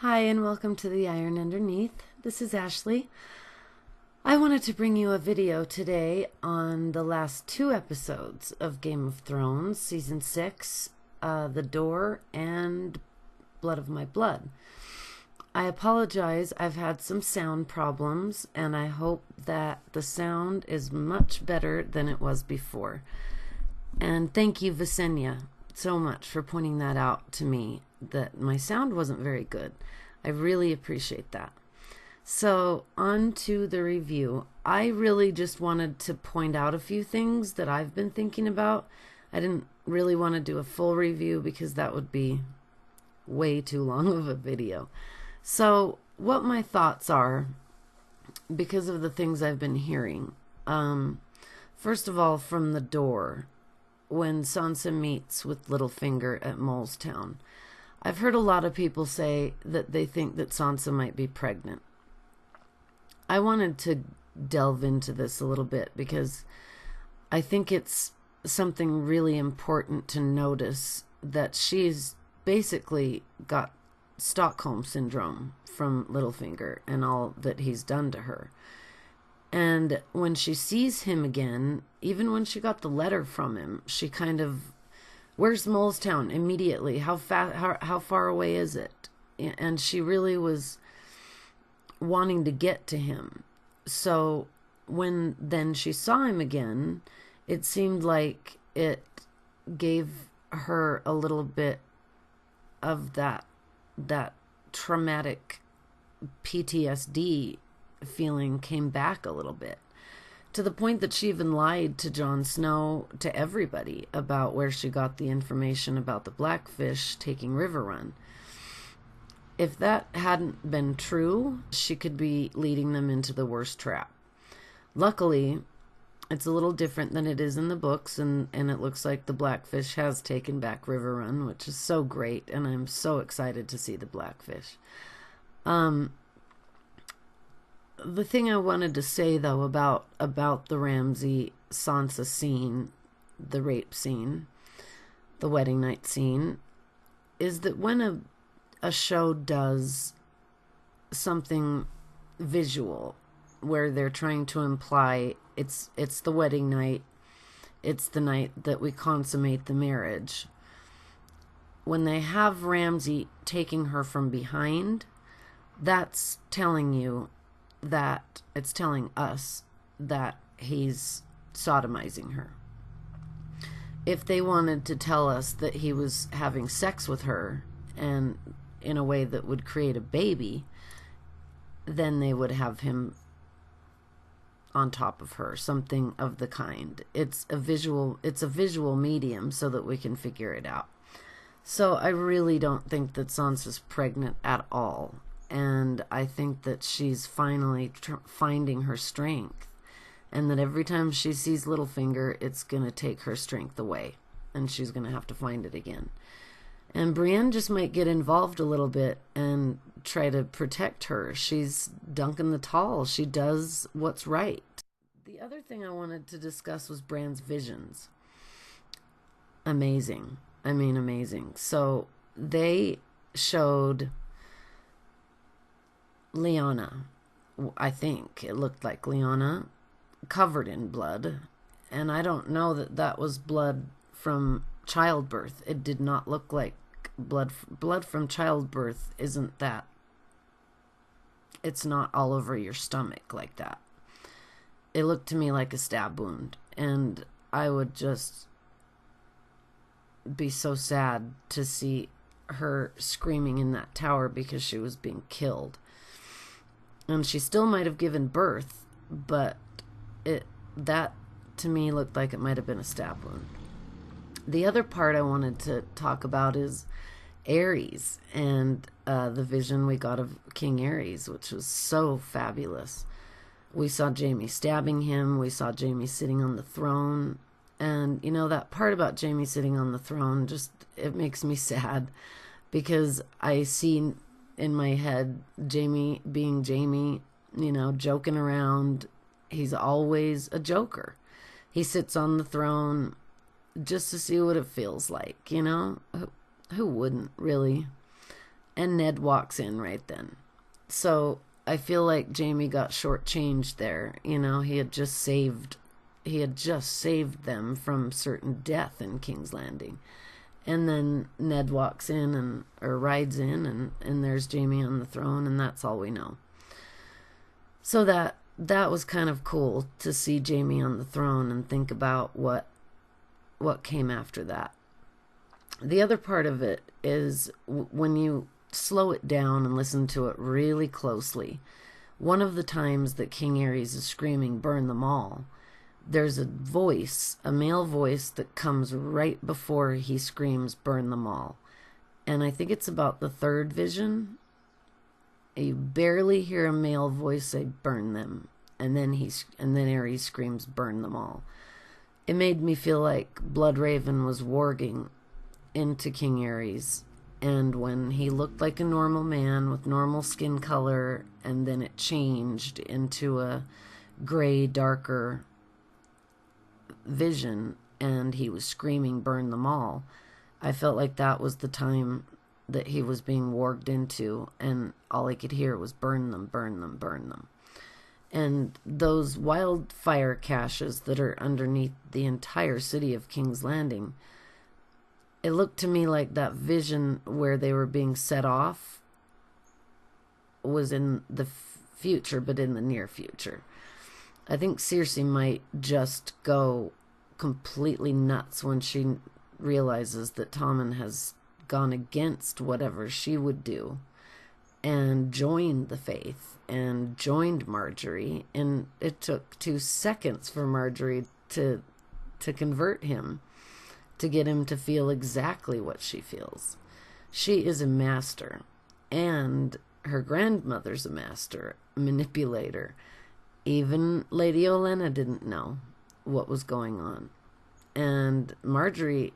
Hi and welcome to The Iron Underneath. This is Ashley. I wanted to bring you a video today on the last two episodes of Game of Thrones, Season 6, The Door, and Blood of My Blood. I apologize, I've had some sound problems, and I hope that the sound is much better than it was before. And thank you, Visenya, so much for pointing that out to me, that my sound wasn't very good. I really appreciate that. So on to the review. I really just wanted to point out a few things that I've been thinking about. I didn't really want to do a full review because that would be way too long of a video. So what my thoughts are, because of the things I've been hearing. First of all, from the door, when Sansa meets with Littlefinger at Molestown, I've heard a lot of people say that they think that Sansa might be pregnant. I wanted to delve into this a little bit because I think it's something really important to notice, that she's basically got Stockholm syndrome from Littlefinger and all that he's done to her. And when she sees him again, even when she got the letter from him, she kind of, where's Molestown immediately? How far away is it? And she really was wanting to get to him. So when then she saw him again, it seemed like it gave her a little bit of that traumatic PTSD feeling came back a little bit, to the point that she even lied to Jon Snow, to everybody, about where she got the information about the Blackfish taking Riverrun. If that hadn't been true, she could be leading them into the worst trap. Luckily, it's a little different than it is in the books, and it looks like the Blackfish has taken back Riverrun, which is so great, and I'm so excited to see the Blackfish. The thing I wanted to say, though, about the Ramsay-Sansa scene, the rape scene, the wedding night scene, is that when a show does something visual where they're trying to imply it's the wedding night, it's the night that we consummate the marriage, when they have Ramsay taking her from behind, that's telling you that, it's telling us that he's sodomizing her. If they wanted to tell us that he was having sex with her, and in a way that would create a baby, then they would have him on top of her, something of the kind. It's a visual medium so that we can figure it out. So I really don't think that Sansa's pregnant at all. And I think that she's finally finding her strength, and that every time she sees Littlefinger, it's going to take her strength away, and she's going to have to find it again. And Brienne just might get involved a little bit and try to protect her. She's Duncan the Tall. She does what's right. The other thing I wanted to discuss was Bran's visions. Amazing. I mean, amazing. So they showed Lyanna, I think it looked like Lyanna, covered in blood, and I don't know that that was blood from childbirth. It did not look like blood from childbirth. Isn't that, it's not all over your stomach like that. It looked to me like a stab wound, and I would just be so sad to see her screaming in that tower because she was being killed. And she still might have given birth, but that to me looked like it might have been a stab wound. The other part I wanted to talk about is Aerys and the vision we got of King Aerys, which was so fabulous. We saw Jaime stabbing him. We saw Jaime sitting on the throne. And, you know, that part about Jaime sitting on the throne, just, it makes me sad, because I see in my head Jaime being Jaime, you know, joking around. He's always a joker. He sits on the throne just to see what it feels like, you know? Who wouldn't, really? And Ned walks in right then. So I feel like Jaime got shortchanged there. You know, he had just saved them from certain death in King's Landing. And then Ned walks in or rides in, and there's Jaime on the throne, and that's all we know. So that was kind of cool to see Jaime on the throne and think about what came after that. The other part of it is when you slow it down and listen to it really closely, one of the times that King Aerys is screaming, "Burn them all," there's a voice, a male voice, that comes right before he screams, "Burn them all." And I think it's about the third vision. You barely hear a male voice say, "Burn them." And then Aerys screams, "Burn them all." It made me feel like Bloodraven was warging into King Aerys. And when he looked like a normal man with normal skin color, and then it changed into a gray, darker vision, and he was screaming, "Burn them all," I felt like that was the time that he was being warged into, and all I could hear was, "Burn them, burn them, burn them." And those wildfire caches that are underneath the entire city of King's Landing, it looked to me like that vision where they were being set off was in the future, but in the near future. I think Cersei might just go completely nuts when she realizes that Tommen has gone against whatever she would do and joined the faith and joined Marjorie. And it took 2 seconds for Marjorie to convert him, to get him to feel exactly what she feels. She is a master, and her grandmother's a master manipulator. Even Lady Olenna didn't know what was going on. And Marjorie's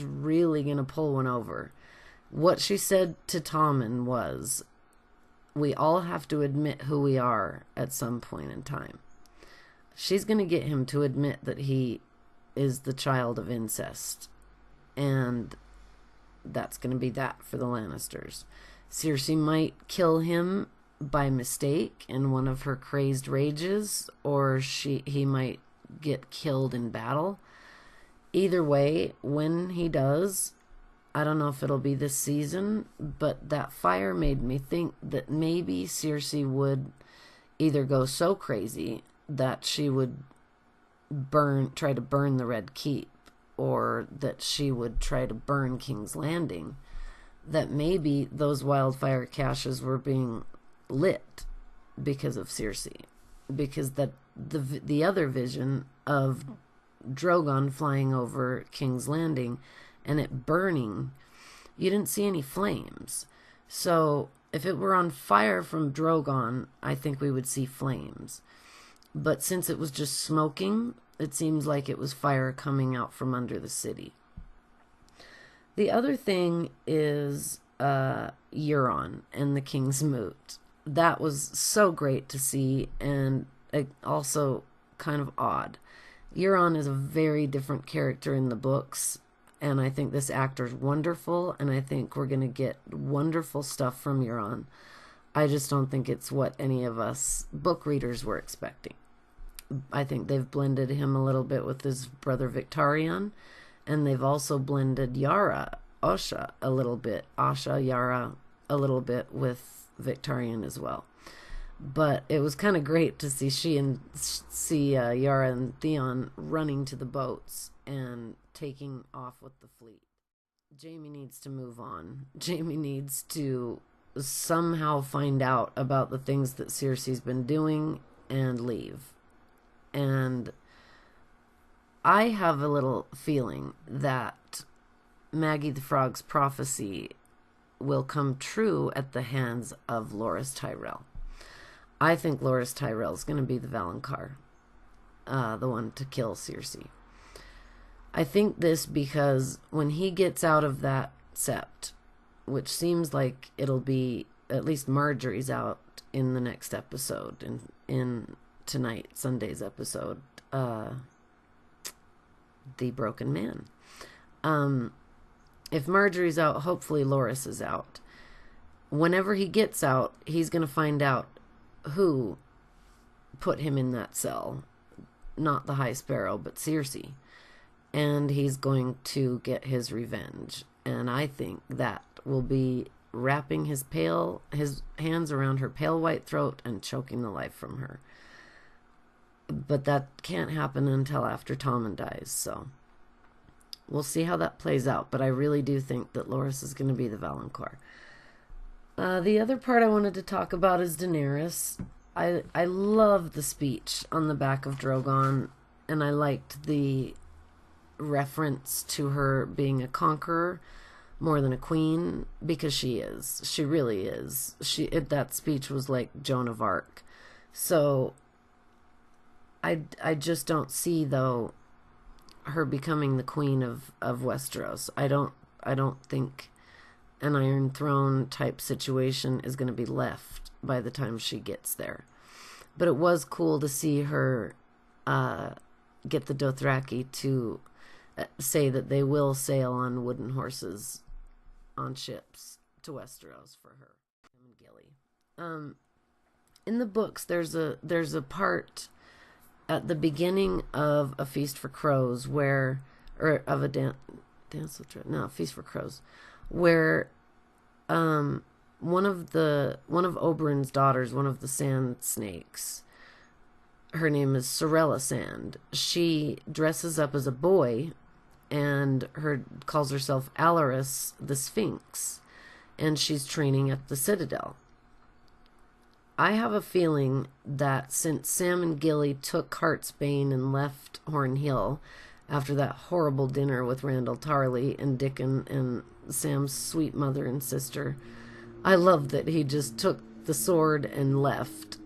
really going to pull one over. What she said to Tommen was, "We all have to admit who we are at some point in time." She's going to get him to admit that he is the child of incest. And that's going to be that for the Lannisters. Cersei might kill him by mistake in one of her crazed rages, or he might get killed in battle. Either way, when he does, I don't know if it'll be this season, but that fire made me think that maybe Cersei would either go so crazy that she would try to burn the Red Keep, or that she would try to burn King's Landing, that maybe those wildfire caches were being lit because of Cersei, because the other vision of Drogon flying over King's Landing and it burning, you didn't see any flames. So if it were on fire from Drogon, I think we would see flames. But since it was just smoking, it seems like it was fire coming out from under the city. The other thing is Euron and the King's Moot. That was so great to see, and also kind of odd. Euron is a very different character in the books, and I think this actor's wonderful, and I think we're going to get wonderful stuff from Euron. I just don't think it's what any of us book readers were expecting. I think they've blended him a little bit with his brother Victarion, and they've also blended Yara a little bit with Victarion as well. But it was kind of great to see Yara and Theon running to the boats and taking off with the fleet. Jaime needs to move on. Jaime needs to somehow find out about the things that Cersei's been doing and leave. And I have a little feeling that Maggie the Frog's prophecy will come true at the hands of Loras Tyrell. I think Loras Tyrell is going to be the Valonqar, the one to kill Cersei. I think this because when he gets out of that sept, which seems like it'll be, at least Marjorie's out in the next episode, in tonight, Sunday's episode, The Broken Man. if Marjorie's out, hopefully Loras is out. Whenever he gets out, he's going to find out who put him in that cell. Not the High Sparrow, but Cersei. And he's going to get his revenge. And I think that will be wrapping his hands around her pale white throat and choking the life from her. But that can't happen until after Tommen dies, so we'll see how that plays out. But I really do think that Loras is going to be the Valancourt. The other part I wanted to talk about is Daenerys. I love the speech on the back of Drogon, and I liked the reference to her being a conqueror more than a queen, because she is. She really is. That speech was like Joan of Arc. So I just don't see, though, her becoming the queen of Westeros. I don't think an Iron Throne type situation is going to be left by the time she gets there. But it was cool to see her get the Dothraki to say that they will sail on wooden horses on ships to Westeros for her and Gilly. In the books, there's a part at the beginning of A Feast for Crows Feast for Crows, where one of Oberyn's daughters, one of the sand snakes, her name is Sorella Sand. She dresses up as a boy and calls herself Aerys the Sphinx, and she's training at the Citadel. I have a feeling that since Sam and Gilly took Heartsbane and left Horn Hill after that horrible dinner with Randall Tarley and Dickon and Sam's sweet mother and sister, I love that he just took the sword and left.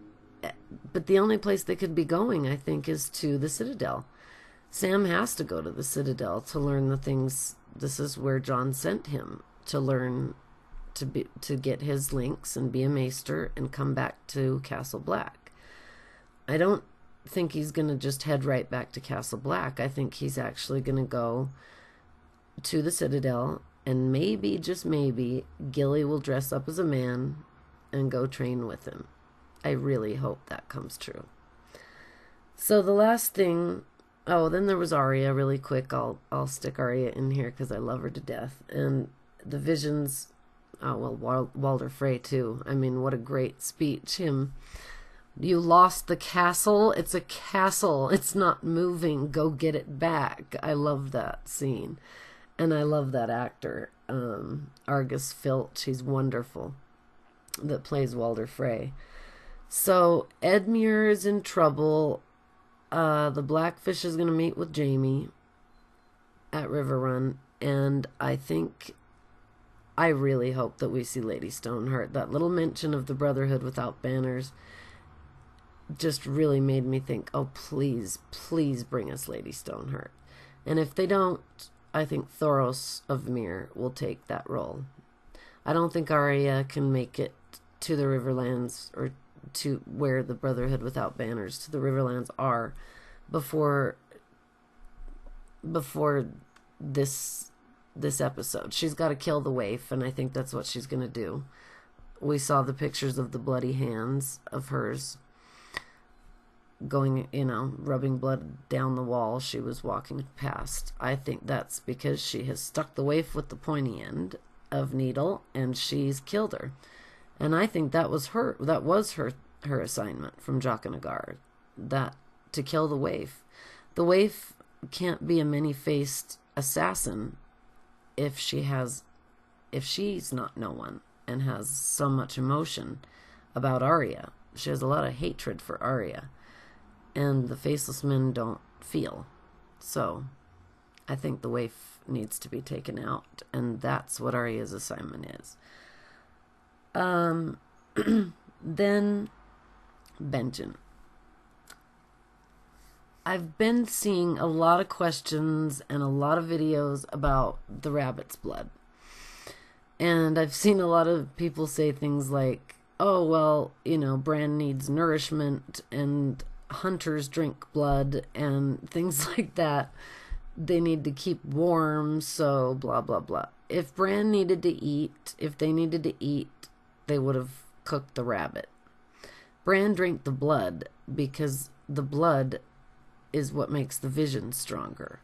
But the only place they could be going, I think, is to the Citadel. Sam has to go to the Citadel to learn the things. This is where Jon sent him to learn to get his links and be a maester and come back to Castle Black. I don't think he's going to just head right back to Castle Black. I think he's actually going to go to the Citadel, and maybe, just maybe, Gilly will dress up as a man and go train with him. I really hope that comes true. So the last thing, then there was Arya really quick. I'll stick Arya in here because I love her to death. And the visions, Walder Frey too. I mean, what a great speech. You lost the castle. It's a castle. It's not moving. Go get it back. I love that scene. And I love that actor, Argus Filch. He's wonderful, that plays Walder Frey. So Edmure is in trouble. The Blackfish is going to meet with Jaime at Riverrun. And I really hope that we see Lady Stoneheart. That little mention of the Brotherhood without banners just really made me think, oh, please, please bring us Lady Stoneheart. And if they don't, I think Thoros of Myr will take that role. I don't think Arya can make it to the Riverlands, or to where the Brotherhood without banners, to the Riverlands are, before this episode. She's got to kill the waif, and I think that's what she's going to do. We saw the pictures of the bloody hands of hers going, rubbing blood down the wall she was walking past. I think that's because she has stuck the waif with the pointy end of needle, and she's killed her. And I think that was her assignment from Jaqen H'ghar, that to kill the waif. The waif can't be a many-faced assassin if she's not no one and has so much emotion about Arya. She has a lot of hatred for Arya, and the Faceless Men don't feel. So I think the waif needs to be taken out, and that's what Arya's assignment is. Then Benjin. I've been seeing a lot of questions and a lot of videos about the rabbit's blood. And I've seen a lot of people say things like, oh, well, Bran needs nourishment and hunters drink blood and things like that. they need to keep warm, so blah, blah, blah. If Bran needed to eat, if they needed to eat, they would have cooked the rabbit. Bran drank the blood because the blood is what makes the vision stronger.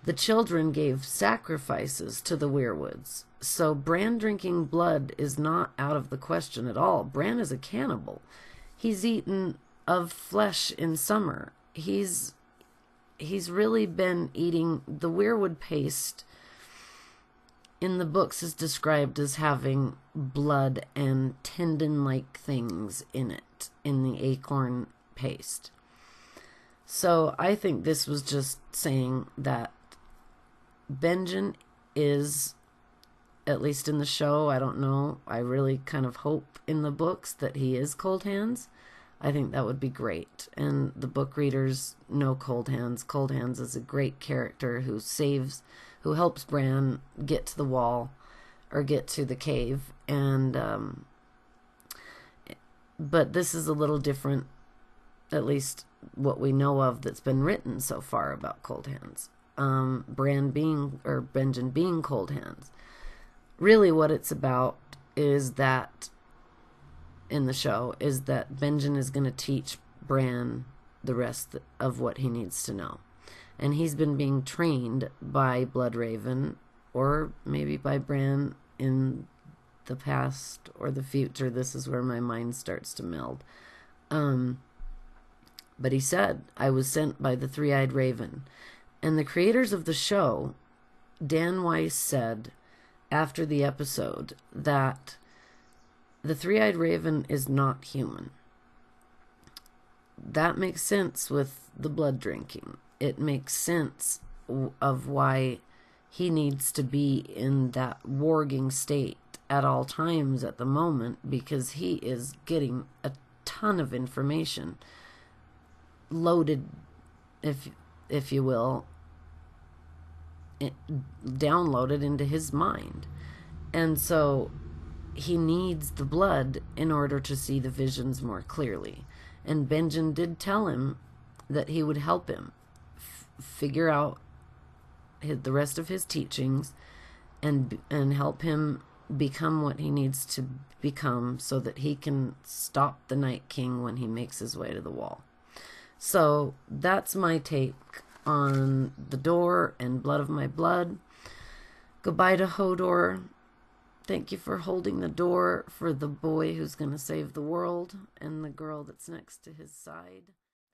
The children gave sacrifices to the weirwoods, so Bran drinking blood is not out of the question at all. Bran is a cannibal. He's eaten of flesh in summer. He's really been eating the weirwood paste. In the books is described as having blood and tendon-like things in it, in the acorn paste. So I think this was just saying that Benjin is, at least in the show, I don't know, I really kind of hope in the books that he is Cold Hands. I think that would be great. And the book readers know Cold Hands. Cold Hands is a great character who helps Bran get to the wall, or get to the cave. And but this is a little different, at least what we know of that's been written so far about Cold Hands. Benjin being Cold Hands. Really what it's about is that, in the show, is that Benjin is going to teach Bran the rest of what he needs to know. And he's been being trained by Bloodraven, or maybe by Bran in the past or the future. This is where my mind starts to meld. But he said, I was sent by the three-eyed raven. And the creators of the show, Dan Weiss, said after the episode that the three-eyed raven is not human. That makes sense with the blood drinking. It makes sense of why he needs to be in that warging state at all times at the moment, because he is getting a ton of information loaded, if you will, downloaded into his mind. And so he needs the blood in order to see the visions more clearly. And Benjin did tell him that he would help him figure out the rest of his teachings and help him become what he needs to become, so that he can stop the Night King when he makes his way to the wall. So that's my take on the door and Blood of My Blood. Goodbye to Hodor. Thank you for holding the door for the boy who's going to save the world and the girl that's next to his side.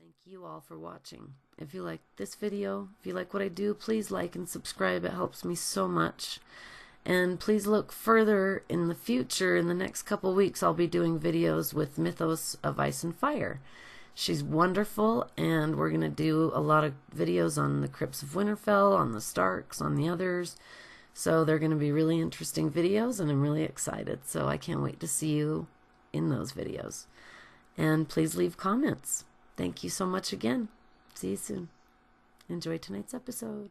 Thank you all for watching. If you like this video, if you like what I do, please like and subscribe. It helps me so much. And please look further in the future. In the next couple weeks, I'll be doing videos with Mythos of Ice and Fire. She's wonderful, and we're going to do a lot of videos on the Crypts of Winterfell, on the Starks, on the others. So they're going to be really interesting videos, and I'm really excited. So I can't wait to see you in those videos. And please leave comments. Thank you so much again. See you soon. Enjoy tonight's episode.